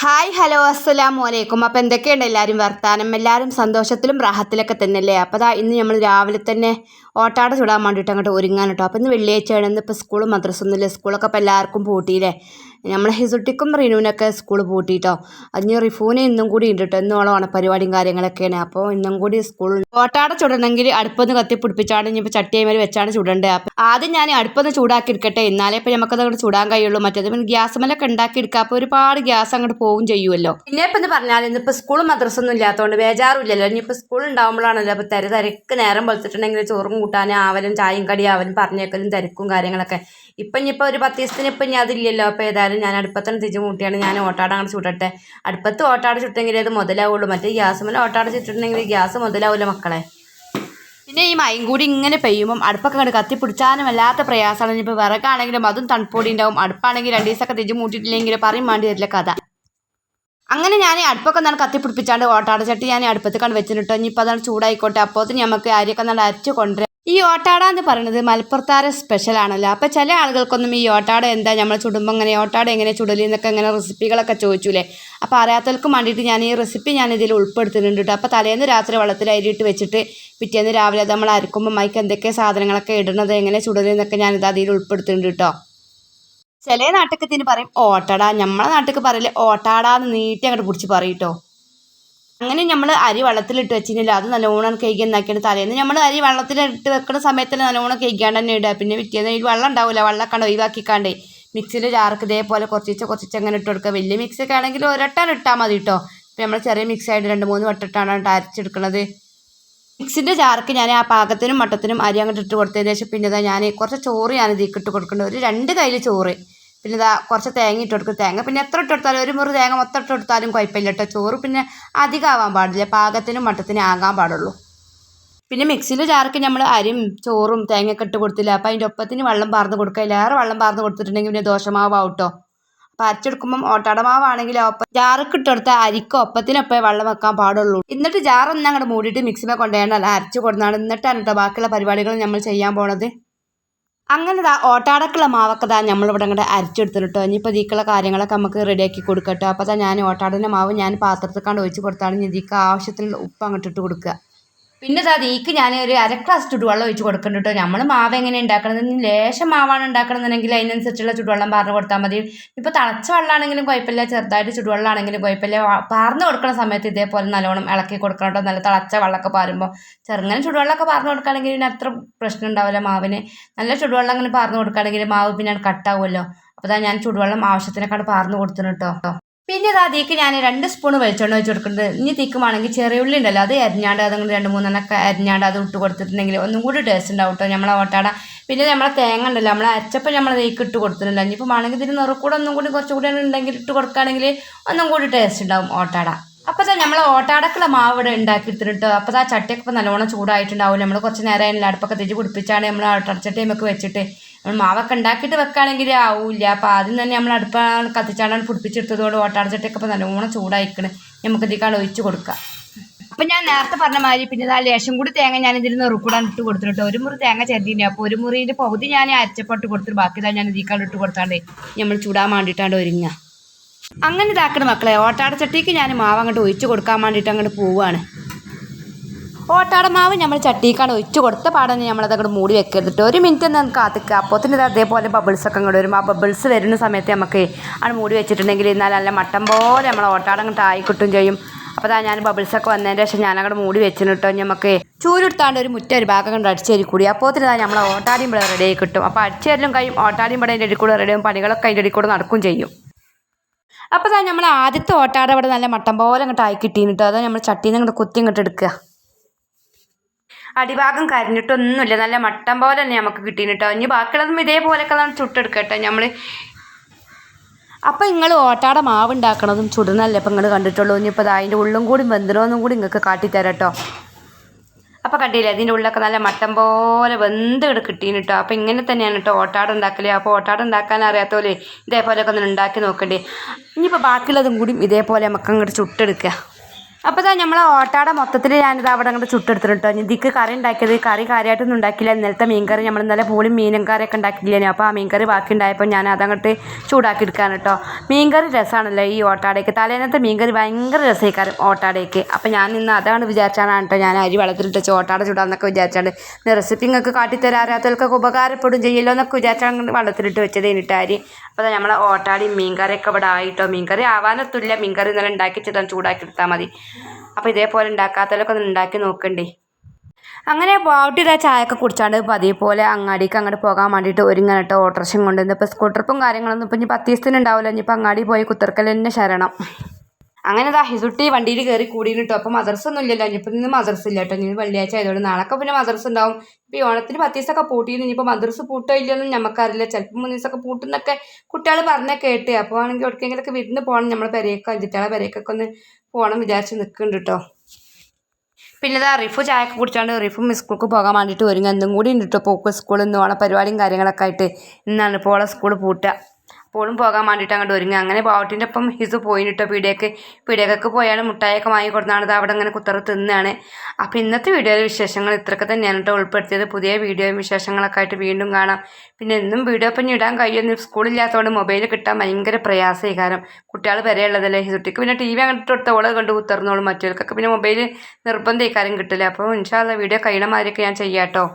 Hi hello അസ്സലാമലൈക്കും. അപ്പോൾ എന്തൊക്കെയുണ്ട് എല്ലാവരും വർത്താനം? എല്ലാവരും സന്തോഷത്തിലും റാഹത്തിലൊക്കെ തന്നെയല്ലേ? അപ്പോൾ ഇന്ന് നമ്മൾ രാവിലെ തന്നെ ഓട്ടാട ചുടാൻ വേണ്ടിയിട്ട് അങ്ങോട്ട് ഒരുങ്ങാൻ കേട്ടോ. അപ്പോൾ ഇന്ന് വെള്ളിയാഴ്ചയാണ്. ഇന്നിപ്പോൾ സ്കൂളും മദ്രസൊന്നുമില്ല. സ്കൂളൊക്കെ ഇപ്പോൾ എല്ലാവർക്കും പൂട്ടിയില്ലേ. നമ്മളെ ഹിസുട്ടിക്കും റീനുവിനൊക്കെ സ്കൂൾ പൂട്ടിയിട്ടോ. അതിന് റിഫൂന് ഇന്നും കൂടി ഉണ്ട് കേട്ടോ. ഇന്നോളമാണ് പരിപാടിയും കാര്യങ്ങളൊക്കെയാണ്. അപ്പോൾ ഇന്നും കൂടി സ്കൂൾ ഓട്ടാട ചുടണമെങ്കിൽ അടുപ്പൊന്ന് കത്തിപ്പിടിപ്പിച്ചാണ് ഇനിയിപ്പോൾ ചട്ടിയമേൽ വെച്ചാണ് ചുടേണ്ടത്. അപ്പോൾ ആദ്യം ഞാൻ അടുപ്പൊന്ന് ചൂടാക്കി എടുക്കട്ടെ, എന്നാലേ ഇപ്പോൾ നമുക്കത് അങ്ങോട്ട് ചൂടാൻ കഴിയുള്ളൂ. മറ്റേത് പിന്നെ ഗ്യാസുമേലൊക്കെ ഉണ്ടാക്കി എടുക്കുക. അപ്പോൾ ഒരുപാട് ഗ്യാസ് അങ്ങോട്ട് പോവും ചെയ്യുമല്ലോ. പിന്നെ ഇപ്പം എന്ന് പറഞ്ഞാൽ ഇന്നിപ്പോൾ സ്കൂളും മദ്രസൊന്നും ഇല്ലാത്തതുകൊണ്ട് ബേജാറുമില്ലല്ലോ. ഇനിയിപ്പോൾ സ്കൂൾ ഉണ്ടാകുമ്പോഴാണല്ലോ അപ്പോൾ തിരക്ക് നേരം വെളുത്തിട്ടുണ്ടെങ്കിൽ ചോറും കൂട്ടാനും ആവലും ചായയും കടി ആവലും പറഞ്ഞേക്കലും തിരക്കും കാര്യങ്ങളൊക്കെ. ഇനിയിപ്പോൾ ഒരു 10 ദിവസത്തിന് ഇപ്പം ഇനി അതില്ലല്ലോ. അപ്പോൾ ഏതായാലും ഞാൻ അടുപ്പത്തിന് തിരിച്ച് കൂട്ടിയാണ് ഞാൻ ഓട്ടാട അങ്ങോട്ട് ചുടട്ടെ. അടുപ്പത്ത് ഓട്ടാട ചുട്ടെങ്കിലേ അത് മുതലാവുള്ളൂ. മറ്റേ ഗ്യാസുമേലെ ഓട്ടാട ചുട്ടിട്ടുണ്ടെങ്കിൽ ഗ്യാസ് മുതലാവില്ല മക്കളെ. പിന്നെ ഈ മഴയും കൂടി ഇങ്ങനെ പെയ്യുമ്പം അടുപ്പൊക്കെ കണ്ട് കത്തിപ്പിടിച്ചാനും വല്ലാത്ത പ്രയാസമാണ്. ഇനിയിപ്പോൾ വിറകാണെങ്കിലും അതും തണുപ്പൊടി ഉണ്ടാവും. അടുപ്പാണെങ്കിൽ 2 ദിവസമൊക്കെ തിരിച്ച് മൂട്ടിയിട്ടില്ലെങ്കിൽ പറയും വേണ്ടി വരില്ല കഥ. അങ്ങനെ ഞാൻ അടുപ്പൊക്കെ എന്താണ് കത്തിപ്പിടിപ്പിച്ചാണ്ട് ഓട്ടാട ചട്ടി ഞാൻ അടുപ്പത്ത് കണ്ട് വെച്ചിട്ടോ. ഇനിയിപ്പോൾ അതാണ് ചൂടായിക്കോട്ടെ. അപ്പോഴത്തേന് നമുക്ക് അരിയൊക്കെ നല്ല അരച്ച് കൊണ്ടുവരാം. ഈ ഓട്ടാട എന്ന് പറയുന്നത് മലപ്പുറത്താരെ സ്പെഷ്യൽ ആണല്ലോ. അപ്പോൾ ചില ആളുകൾക്കൊന്നും ഈ ഓട്ടാട എന്താ നമ്മൾ ചുടുമ്പോൾ ഇങ്ങനെ ഓട്ടാട എങ്ങനെ ചുടലി എന്നൊക്കെ ഇങ്ങനെ റെസിപ്പികളൊക്കെ ചോദിച്ചൂലേ. അപ്പോൾ അറിയാത്തവർക്കും വേണ്ടിയിട്ട് ഞാൻ ഈ റെസിപ്പി ഞാൻ ഇതിൽ ഉൾപ്പെടുത്തുന്നുണ്ട് കേട്ടോ. അപ്പോൾ തലേന്ന് രാത്രി വെള്ളത്തിൽ അരിയിട്ട് വെച്ചിട്ട് പിറ്റേന്ന് രാവിലെ അത് നമ്മൾ അരക്കുമ്പോൾ മൈക്ക് എന്തൊക്കെ സാധനങ്ങളൊക്കെ ഇടുന്നത് എങ്ങനെ ചുടലെന്നൊക്കെ ഞാനിത് അതിൽ ഉൾപ്പെടുത്തുന്നുണ്ട് കേട്ടോ. ചില നാട്ടിൽ പറയും ഓട്ടട, നമ്മളെ നാട്ടിൽ പറയില്ലേ ഓട്ടാടാന്ന് നീട്ടി അങ്ങോട്ട് പിടിച്ച് പറയും കേട്ടോ. അങ്ങനെ നമ്മൾ അരി വെള്ളത്തിലിട്ട് വെച്ചിട്ടില്ല. അത് നല്ലോണം കഴുകി എന്നാക്കിയിട്ട് തലേന്ന് നമ്മൾ അരി വെള്ളത്തിലിട്ട് വെക്കുന്ന സമയത്ത് നല്ലോണം കഴുകിയാണ്ട് തന്നെ ഇടുക. പിന്നെ പിറ്റേന്ന് ഈ വെള്ളം ഉണ്ടാവില്ല, വെള്ളമൊക്കെ ഒഴിവാക്കിക്കാണ്ടേ മിക്സിയിൽ ജാർക്ക് ഇതേപോലെ കുറച്ച് അങ്ങനെ ഇട്ട് കൊടുക്കുക. വലിയ മിക്സിയൊക്കെ ആണെങ്കിൽ ഒരട്ടാൻ ഇട്ടാൽ മതി കേട്ടോ. ഇപ്പം നമ്മൾ ചെറിയ മിക്സ് ആയിട്ട് 2-3 വട്ടമിട്ടാണ് അരച്ചെടുക്കുന്നത്. മിക്സിൻ്റെ ജാർക്ക് ഞാൻ ആ പാകത്തിനും മട്ടത്തിനും അരി അങ്ങോട്ട് ഇട്ട് കൊടുത്തതിന് ശേഷം പിന്നെ ഞാൻ കുറച്ച് ചോറ് ഞാൻ ഇതിലേക്ക് ഇട്ട് കൊടുക്കേണ്ടത്. ഒരു 2 കയ്യിൽ ചോറ്. പിന്നെ കുറച്ച് തേങ്ങ ഇട്ട് കൊടുക്കും. തേങ്ങ പിന്നെ എത്ര ഇട്ട് കൊടുത്താലും ഒരു മുറി തേങ്ങ മൊത്തം ഇട്ട് കൊടുത്താലും കുഴപ്പമില്ല കേട്ടോ. ചോറ് പിന്നെ അധികം ആവാൻ പാടില്ല, പാകത്തിനും മട്ടത്തിനും ആകാൻ പാടുള്ളൂ. പിന്നെ മിക്സിൻ്റെ ജാർക്ക് നമ്മൾ അരിയും ചോറും തേങ്ങയൊക്കെ ഇട്ട് കൊടുത്തില്ല. അപ്പോൾ അതിൻ്റെ ഒപ്പത്തിന് വെള്ളം പാർന്ന് കൊടുക്കുക. ഏറെ വെള്ളം പാർന്ന് കൊടുത്തിട്ടുണ്ടെങ്കിൽ പിന്നെ ദോശമാവാവും കേട്ടോ. അപ്പോൾ അരച്ചെടുക്കുമ്പം ഓട്ടാട മാവാണെങ്കിൽ ജാർക്ക് ഇട്ട് കൊടുത്താൽ അരിക്ക് ഒപ്പത്തിനൊപ്പേ വെള്ളം വെക്കാൻ പാടുള്ളൂ. എന്നിട്ട് ജാറൊന്നും അങ്ങോട്ട് മൂടിയിട്ട് മിക്സിമേ കൊണ്ടുപോയാൽ അരച്ച് കൊടുത്താണ്. എന്നിട്ടാണ് കേട്ടോ ബാക്കിയുള്ള പരിപാടികൾ നമ്മൾ ചെയ്യാൻ പോണത്. അങ്ങനെ ഓട്ടാടക്കുള്ള മാവൊക്കെ നമ്മളിവിടെ അങ്ങോട്ട് അരച്ചെടുത്തിട്ട് കേട്ടോ. ഇനിയിപ്പോൾ ഇതിക്കുള്ള കാര്യങ്ങളൊക്കെ നമുക്ക് റെഡിയാക്കി കൊടുക്കട്ടോ. അപ്പോൾ ഞാൻ ഓട്ടാടൻ്റെ മാവ് ഞാൻ പാത്രത്തിൽ കണ്ട് ഒഴിച്ച് കൊടുത്താണ് ഇതിക്ക് ആവശ്യത്തിനുള്ള ഉപ്പ് അങ്ങോട്ട് ഇട്ട് കൊടുക്കുക. പിന്നെ ഇതിക്ക് ഞാൻ ഒരു 1/2 ഗ്ലാസ് ചുടുവെള്ളം ഒഴിച്ച് കൊടുക്കുന്നുണ്ട് കേട്ടോ. നമ്മൾ മാവ് എങ്ങനെ ഉണ്ടാക്കണത്, ലേശം മാവാണ് ഉണ്ടാക്കണമെന്നുണ്ടെങ്കിൽ അതിനനുസരിച്ചുള്ള ചുടുവെള്ളം പാർന്ന് കൊടുത്താൽ മതി. ഇപ്പോൾ തിളച്ച വെള്ളമാണെങ്കിലും കുഴപ്പമില്ല, ചെറുതായിട്ട് ചുടുവെള്ളമാണെങ്കിലും കുഴപ്പമില്ല. പാർന്ന് കൊടുക്കുന്ന സമയത്ത് ഇതേപോലെ നല്ലോണം ഇളക്കി കൊടുക്കണം കേട്ടോ. നല്ല തിളച്ച വെള്ളമൊക്കെ പാരുമ്പോൾ ചെറുങ്ങനെ ചുടുവെള്ളമൊക്കെ പാർന്ന് കൊടുക്കുകയാണെങ്കിൽ പിന്നെ അത്ര പ്രശ്നം ഉണ്ടാവില്ല മാവിന്. നല്ല ചുടുവെള്ളം അങ്ങനെ പാർന്ന് കൊടുക്കുകയാണെങ്കിൽ മാവ് പിന്നെ കട്ടാവുമല്ലോ. അപ്പോൾ ഞാൻ ചുടുവെള്ളം ആവശ്യത്തിനൊക്കെ പാർന്ന് കൊടുത്തിട്ട് കേട്ടോ. പിന്നെ അതിലേക്ക് ഞാൻ 2 സ്പൂൺ വെളിച്ചെണ്ണ ഒഴിച്ച് കൊടുക്കുന്നത്. ഇനി തീക്കുവാണെങ്കിൽ ചെറിയ ഉള്ളി ഉണ്ടല്ലോ, അത് അരിഞ്ഞാണ്ട് അതങ്ങനെ 2-3 അരിഞ്ഞാണ്ട് അത് ഇട്ട് കൊടുത്തിട്ടുണ്ടെങ്കിൽ ഒന്നും കൂടി ടേസ്റ്റ് ഉണ്ടാവും കേട്ടോ നമ്മളെ ഓട്ടാട. പിന്നെ നമ്മളെ തേങ്ങ ഉണ്ടല്ലോ, നമ്മൾ അരച്ചപ്പോൾ നമ്മൾ നെയ്ക്ക് ഇട്ട് കൊടുത്തിട്ടില്ല. ഇനിയിപ്പോൾ ആണെങ്കിൽ ഇതിന് നിറക്കൂടെ ഒന്നും കൂടി കുറച്ചുകൂടി ഉണ്ടെങ്കിൽ ഇട്ട് കൊടുക്കുകയാണെങ്കിൽ ഒന്നും കൂടി ടേസ്റ്റ് ഉണ്ടാവും ഓട്ടാട. അപ്പോൾ നമ്മൾ ഓട്ടാടക്കുള്ള മാവ് ഇവിടെ ഉണ്ടാക്കിയെടുത്തിട്ട് അപ്പോൾ ചട്ടിയൊക്കെ ഇപ്പോൾ നല്ലോണം ചൂടായിട്ടുണ്ടാവും. നമ്മൾ കുറച്ച് നേരം അതിൻ്റെ അടുപ്പൊക്കെ തിരിച്ച് പിടിപ്പിച്ചാണ് നമ്മൾ ഓട്ടടച്ചട്ടിയൊക്കെ വെച്ചിട്ട് നമ്മൾ മാവൊക്കെ ഉണ്ടാക്കിയിട്ട് വെക്കുകയാണെങ്കിൽ ആവില്ല. അപ്പോൾ ആദ്യം തന്നെ നമ്മൾ അടുപ്പ് കത്തിച്ചാണ്ടാണ് പിടിപ്പിച്ചെടുത്തതുകൊണ്ട് ഓട്ടാടച്ചട്ടിയൊക്കെ ഇപ്പോൾ നല്ലോണം ചൂടായിക്കണ്. നമുക്ക് ഇതിക്കാണ് ഒഴിച്ച് കൊടുക്കുക. അപ്പം ഞാൻ നേരത്തെ പറഞ്ഞ മാതിരി പിന്നെ ലേശം കൂടി തേങ്ങ ഞാൻ ഇതിൽ നെറുക്കൂടാൻ ഇട്ട് കൊടുത്തിട്ട് 1 മുറി തേങ്ങ ചെറുതിൻ്റെ. അപ്പോൾ 1 മുറിൻ്റെ പകുതി ഞാൻ അരച്ചപ്പോട്ട് കൊടുത്തിട്ട് ബാക്കി ഞാൻ ഇതിക്കാണ്ട് ഇട്ട് കൊടുത്താണ്ട് നമ്മൾ ചൂടാൻ വേണ്ടിയിട്ടാണ്ട് ഒരുങ്ങുക. അങ്ങനെ ഇതാക്കണം മക്കളെ. ഓട്ടാടച്ചട്ടിക്ക് ഞാൻ മാവ് അങ്ങോട്ട് ഒഴിച്ച് കൊടുക്കാൻ വേണ്ടിയിട്ട് അങ്ങോട്ട് പോവുകയാണ്. ഓട്ടാട മാവ് നമ്മൾ ചട്ടിക്കാണ് ഒഴിച്ച് കൊടുത്ത പാടന്നെ നമ്മളതങ്ങോട്ട് മൂടി വെക്കരുത്. 1 മിനിറ്റ് ഒന്ന് കാത്തിക്കുക. അപ്പോഴത്തേന് അതേപോലെ ബബിൾസൊക്കെ അങ്ങോട്ട് വരും. ആ ബബിൾസ് വരുന്ന സമയത്ത് നമുക്ക് ആണ് മൂടി വെച്ചിട്ടുണ്ടെങ്കിൽ എന്നാൽ നല്ല മട്ടം പോലെ നമ്മൾ ഓട്ടാട അങ്ങോട്ട് ആയി കിട്ടും ചെയ്യും. അപ്പോൾ ഞാൻ ബബിൾസൊക്കെ വന്നതിന് ശേഷം ഞാനങ്ങോട്ട് മൂടി വെച്ചിട്ട് കേട്ടോ. നമുക്ക് ചൂരെടുത്താണ്ട് ഒരു ഒരു ഭാഗം കൊണ്ട് അടിച്ചേരി കൂടി. അപ്പോഴത്തേന് നമ്മളെ ഓട്ടാടിയും ഇവിടെ റെഡിയായി കിട്ടും. അപ്പോൾ അടിച്ചേരലും കഴിയും, ഓട്ടാടിയും ഇവിടെ അതിൻ്റെ ഇടയിൽ കൂടെ റെഡിയാവും, പണികളൊക്കെ അതിൻ്റെ ഇടയിൽ കൂടെ നടക്കും ചെയ്യും. അപ്പോൾ നമ്മൾ ആദ്യത്തെ ഓട്ടാട ഇവിടെ നല്ല മട്ടം പോലെ അങ്ങോട്ട് ആയി കിട്ടീന് കേട്ടോ. അത് നമ്മൾ ചട്ടിയിൽ നിന്ന് അങ്ങോട്ട് കുത്തി അങ്ങോട്ട് എടുക്കുക. അടിഭാഗം കരിഞ്ഞിട്ടൊന്നുമില്ല, നല്ല മട്ടം പോലെ തന്നെ നമുക്ക് കിട്ടീന് കേട്ടോ. ഇനി ബാക്കിയുള്ളതും ഇതേപോലെയൊക്കെ ചുട്ടെടുക്കുക കേട്ടോ നമ്മൾ. അപ്പോൾ നിങ്ങൾ ഓട്ടാട മാവ് ഉണ്ടാക്കണതും ചുടുന്നല്ലേ ഇപ്പം നിങ്ങൾ കണ്ടിട്ടുള്ളൂ. ഇനിയിപ്പോൾ അതിൻ്റെ ഉള്ളും കൂടി വെന്തരോന്നും കൂടി നിങ്ങൾക്ക് കാട്ടിത്തരാം കേട്ടോ. അപ്പോൾ കണ്ടില്ലേ, അതിൻ്റെ ഉള്ളൊക്കെ നല്ല മട്ടം പോലെ വെന്ത് കിട്ടീന് കേട്ടോ. അപ്പോൾ ഇങ്ങനെ തന്നെയാണ് കേട്ടോ ഓട്ടാട ഉണ്ടാക്കല്. അപ്പോൾ ഓട്ടാട ഉണ്ടാക്കാൻ അറിയാത്തപോലെ ഇതേപോലെയൊക്കെ ഒന്ന് ഉണ്ടാക്കി നോക്കണ്ടേ. ഇനിയിപ്പോൾ ബാക്കിയുള്ളതും കൂടി ഇതേപോലെ നമുക്ക് അങ്ങോട്ട് ചുട്ടെടുക്കുക. അപ്പോൾ ഇതാ നമ്മളെ ഓട്ടാടെ മൊത്തത്തിൽ ഞാനിത് അവിടെ അങ്ങോട്ട് ചുട്ടെടുത്തിട്ട് കേട്ടോ. ഇതിക്ക് കറി ഉണ്ടാക്കിയത് കറി കാര്യമായിട്ടൊന്നും ഉണ്ടാക്കില്ല. ഇന്നലത്തെ മീൻകറി നമ്മൾ ഇന്നലെ പൂളിയും മീനും കറിയൊക്കെ ഉണ്ടാക്കിയില്ലേ. അപ്പോൾ ആ മീൻകറി ബാക്കി ഉണ്ടായപ്പോൾ ഞാൻ അതങ്ങോട്ട് ചൂടാക്കി എടുക്കാണ് കേട്ടോ. മീൻകറി രസമാണല്ലോ ഈ ഓട്ടാടേക്ക്. തലേന്നത്തെ മീൻകറി ഭയങ്കര രസമായിക്കാരും ഓട്ടാടേക്ക്. അപ്പോൾ ഞാൻ ഇന്ന് അതാണ് വിചാരിച്ചാണ് കേട്ടോ ഞാൻ അരി വെള്ളത്തിലിട്ട് ഓട്ടാട ചൂടാന്നൊക്കെ വിചാരിച്ചാണ്ട് റെസിപ്പി നിങ്ങൾക്ക് കാട്ടിത്തരാൻ അറിയാത്തവർക്കൊക്കെ ഉപകാരപ്പെടും ചെയ്യല്ലോ എന്നൊക്കെ വിചാരിച്ചാണ് വെള്ളത്തിലിട്ട് വെച്ചത് കഴിഞ്ഞിട്ട് അരി. അപ്പോൾ നമ്മളെ ഓട്ടാടിയും മീൻകറിയൊക്കെ ഇവിടെ ആയിട്ടോ. മീൻകറി ആവാനൊത്തുമില്ല. മീൻകറി ഇന്നലെ ഉണ്ടാക്കി വെച്ചിട്ട് ചൂടാക്കി എടുത്താൽ മതി. അപ്പോൾ ഇതേപോലെ ഉണ്ടാക്കാത്തവരൊക്കെ ഒന്ന് ഉണ്ടാക്കി നോക്കണ്ടേ. അങ്ങനെ പോയിട്ട് ഇതാ ചായയൊക്കെ കുടിച്ചാണ്ട് പതിയെ പോലെ അങ്ങാടിക്ക് അങ്ങോട്ട് പോകാൻ വേണ്ടിയിട്ട് ഒരുങ്ങാനിട്ട് ഓട്ടോറിക്ഷയും കൊണ്ട് ഇപ്പോൾ സ്കൂൾ ട്രിപ്പും കാര്യങ്ങളൊന്നും ഇപ്പോൾ ഇനി 10 ദിവസത്തിന് ഉണ്ടാവില്ല. ഇനിയിപ്പോൾ അങ്ങാടി പോയി കുത്തിർക്കൽ തന്നെ ശരണം. അങ്ങനെ ഇതാ ഹിസുട്ടി വണ്ടിയിൽ കയറി കൂടിയിട്ടോ. അപ്പോൾ മദ്രസ ഒന്നും ഇല്ലല്ലോ. ഇനിയിപ്പോൾ ഇന്ന് മദ്രസ ഇല്ല കേട്ടോ. ഇനി വെള്ളിയാഴ്ച ആയതുകൊണ്ട് നാളെ പിന്നെ മദ്രസ ഉണ്ടാവും. ഇപ്പോൾ ഈ ഓണത്തിന് 10 ദിവസമൊക്കെ പൂട്ടിയിരുന്നു. ഇനിയിപ്പോൾ മദ്രസ പൂട്ടോ ഇല്ലയെന്നും നമുക്കറിയില്ല. ചിലപ്പോൾ 3 ദിവസമൊക്കെ പൂട്ടുന്നൊക്കെ കുട്ടികൾ പറഞ്ഞാൽ കേട്ട്. അപ്പോൾ ആണെങ്കിൽ എവിടേക്കെങ്കിലൊക്കെ വിരുന്ന് പോകണം. നമ്മളെ പെരേക്കോ അഞ്ചിറ്റാളെ പെരേക്കൊക്കെ ഒന്ന് പോകണം വിചാരിച്ച് നിൽക്കുന്നുണ്ട് കേട്ടോ. പിന്നെ ഇതാ റിഫു ചായയൊക്കെ കുടിച്ചാണ്ട് റിഫും സ്കൂൾക്ക് പോകാൻ വേണ്ടിയിട്ട് ഒരുങ്ങി. എന്തും കൂടി ഉണ്ട് കേട്ടോ. പോക്ക് സ്കൂളിൽ നിന്ന് ഓണ പരിപാടിയും കാര്യങ്ങളൊക്കെ ആയിട്ട് ഇന്നാണ് ഇപ്പോൾ ഓളെ സ്കൂൾ പൂട്ടുക. അപ്പോഴും പോകാൻ വേണ്ടിയിട്ട് അങ്ങോട്ട് ഒരുങ്ങി. അങ്ങനെ ബാവട്ടിൻ്റെ ഒപ്പം ഹിസു പോയിട്ടോ. പീടിയൊക്കെ പോയാണ് മുട്ടായൊക്കെ വാങ്ങി കൊടുത്താണ് അവിടെ അങ്ങനെ കുത്തറ തിന്നാണ്. അപ്പോൾ ഇന്നത്തെ വീഡിയോയിലെ വിശേഷങ്ങൾ ഇത്രയൊക്കെ തന്നെയാണ് കേട്ടോ ഉൾപ്പെടുത്തിയത്. പുതിയ വീഡിയോയും വിശേഷങ്ങളൊക്കെ ആയിട്ട് വീണ്ടും കാണാം. പിന്നെ എന്നും വീഡിയോ ഇപ്പം ഇടാൻ കഴിയുമെന്ന് സ്കൂളില്ലാത്തതുകൊണ്ട് മൊബൈൽ കിട്ടാൻ ഭയങ്കര പ്രയാസമായി. കാരണം കുട്ടികൾ വരെയുള്ളതല്ലേ. ഹിസുട്ടിക്ക് പിന്നെ TV അങ്ങോട്ട് കൊടുത്ത ഓളെ കണ്ട് കുത്തർന്നോളും. മറ്റവർക്കൊക്കെ പിന്നെ മൊബൈൽ നിർബന്ധം ഈ കാര്യം കിട്ടില്ല. അപ്പോൾ ഇൻഷാ അല്ലാഹ് വീഡിയോ കഴിയണ മാതിരിയൊക്കെ ഞാൻ ചെയ്യാം കേട്ടോ.